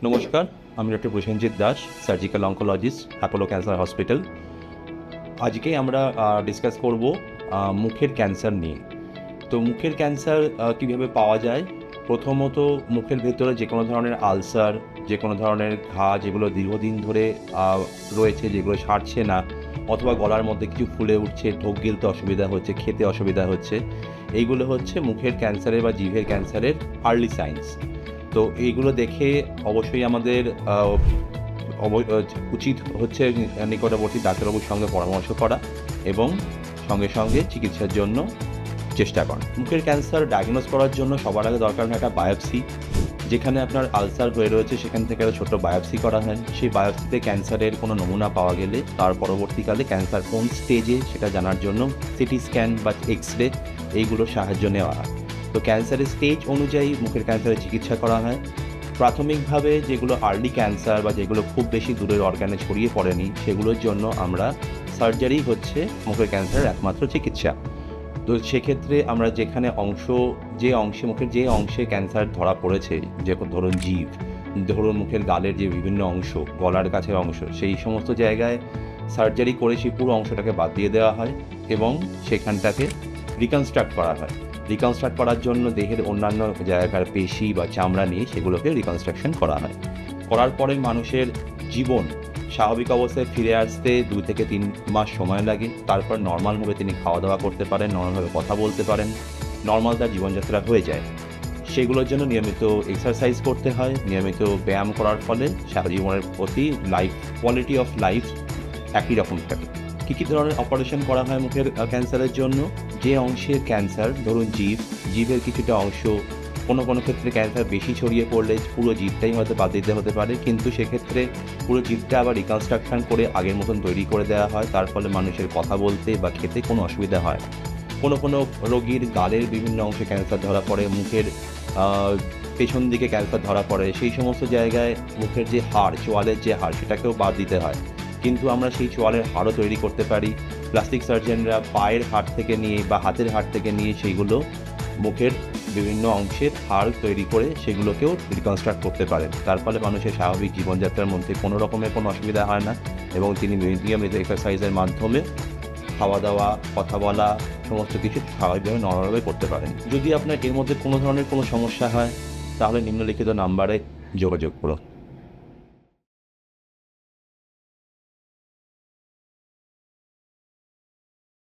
নমস্কার, আমি doctor Prosenjit Das, surgical oncologist, Apollo cancer hospital. আজকে আমরা ডিসকাস করব মুখের ক্যান্সার নিয়ে। তো মুখের ক্যান্সার কীভাবে পাওয়া যায়? প্রথমত, মুখের ভেতরে যে কোনো ধরনের আলসার, যে কোনো ধরনের ঘা যেগুলো দীর্ঘদিন ধরে রয়েছে, যেগুলো সারছে না, অথবা গলার মধ্যে কিছু ফুলে উঠছে, ঢোক গিলতে অসুবিধা হচ্ছে, খেতে অসুবিধা হচ্ছে, এইগুলো হচ্ছে মুখের ক্যান্সারের বা জিভের ক্যান্সারের আর্লি সাইন্স। তো এইগুলো দেখে অবশ্যই আমাদের উচিত হচ্ছে নিকটবর্তী ডাক্তারবাবুর সঙ্গে পরামর্শ করা এবং সঙ্গে সঙ্গে চিকিৎসার জন্য চেষ্টা করা। মুখের ক্যান্সার ডায়াগনোজ করার জন্য সবার আগে দরকার হয় একটা বায়োপসি। যেখানে আপনার আলসার হয়ে রয়েছে সেখান থেকে একটা ছোট্ট বায়োপসি করা হয়। সেই বায়োপসিতে ক্যান্সারের কোনো নমুনা পাওয়া গেলে তার পরবর্তীকালে ক্যান্সার কোন স্টেজে সেটা জানার জন্য সিটি স্ক্যান বা এক্স রে এইগুলোর সাহায্য নেওয়া হয়। তো ক্যান্সারের স্টেজ অনুযায়ী মুখের ক্যান্সারের চিকিৎসা করা হয়। প্রাথমিকভাবে যেগুলো আর্লি ক্যান্সার বা যেগুলো খুব বেশি দূরের অর্গানে ছড়িয়ে পড়েনি, সেগুলোর জন্য আমরা সার্জারি হচ্ছে মুখের ক্যান্সারের একমাত্র চিকিৎসা। তো সেক্ষেত্রে আমরা যেখানে মুখের যে অংশে ক্যান্সার ধরা পড়েছে, ধরুন জিভ, ধরুন মুখের গালের যে বিভিন্ন অংশ, গলার কাছের অংশ, সেই সমস্ত জায়গায় সার্জারি করে সেই পুরো অংশটাকে বাদ দিয়ে দেওয়া হয় এবং সেখানটাকে রিকনস্ট্রাক্ট করা হয়। রিকনস্ট্রাক্ট করার জন্য দেহের অন্যান্য জায়গার পেশি বা চামড়া নিয়ে সেগুলোকে রিকনস্ট্রাকশন করা হয়। করার পরে মানুষের জীবন স্বাভাবিক অবস্থায় ফিরে আসতে 2 থেকে 3 মাস সময় লাগে। তারপর নর্মালভাবে তিনি খাওয়া দাওয়া করতে পারেন, নর্মালভাবে কথা বলতে পারেন, নর্মাল তার জীবনযাত্রা হয়ে যায়। সেগুলোর জন্য নিয়মিত এক্সারসাইজ করতে হয়। নিয়মিত ব্যায়াম করার ফলে সারা জীবনের প্রতি কোয়ালিটি অফ লাইফ একই রকম থাকে। কী ধরনের অপারেশন করা হয় মুখের ক্যান্সারের জন্য? যে অংশের ক্যান্সার, ধরুন জিভের কিছুটা অংশ, কোনো ক্ষেত্রে ক্যান্সার বেশি ছড়িয়ে পড়লে পুরো জিভটাই হয়তো বাদ দিতে হতে পারে, কিন্তু সেক্ষেত্রে পুরো জিভটা আবার রিকনস্ট্রাকশন করে আগের মতন তৈরি করে দেওয়া হয়। তার ফলে মানুষের কথা বলতে বা খেতে কোনো অসুবিধা হয়। কোনো রোগীর গালের বিভিন্ন অংশে ক্যান্সার ধরা পড়ে, মুখের পেছন দিকে ক্যান্সার ধরা পড়ে। সেই সমস্ত জায়গায় মুখের যে হাড়, চোয়ালের যে হাড়, সেটাকেও বাদ দিতে হয়। কিন্তু আমরা সেই চোয়ালের হাড়ও তৈরি করতে পারি। প্লাস্টিক সার্জনরা পায়ের হাড় থেকে নিয়ে বা হাতের হাড় থেকে নিয়ে সেইগুলো মুখের বিভিন্ন অংশের হাড় তৈরি করে সেগুলোকেও রিকনস্ট্রাক্ট করতে পারেন। তার ফলে মানুষের স্বাভাবিক জীবনযাত্রার মধ্যে কোনো রকমের কোনো অসুবিধা হয় না এবং তিনি নিয়মিত এক্সারসাইজের মাধ্যমে খাওয়া দাওয়া, কথা বলা, সমস্ত কিছু স্বাভাবিকভাবে নরমালভাবে করতে পারেন। যদি আপনার এর মধ্যে কোনো ধরনের কোনো সমস্যা হয়, তাহলে নিম্নলিখিত নাম্বারে যোগাযোগ করুন।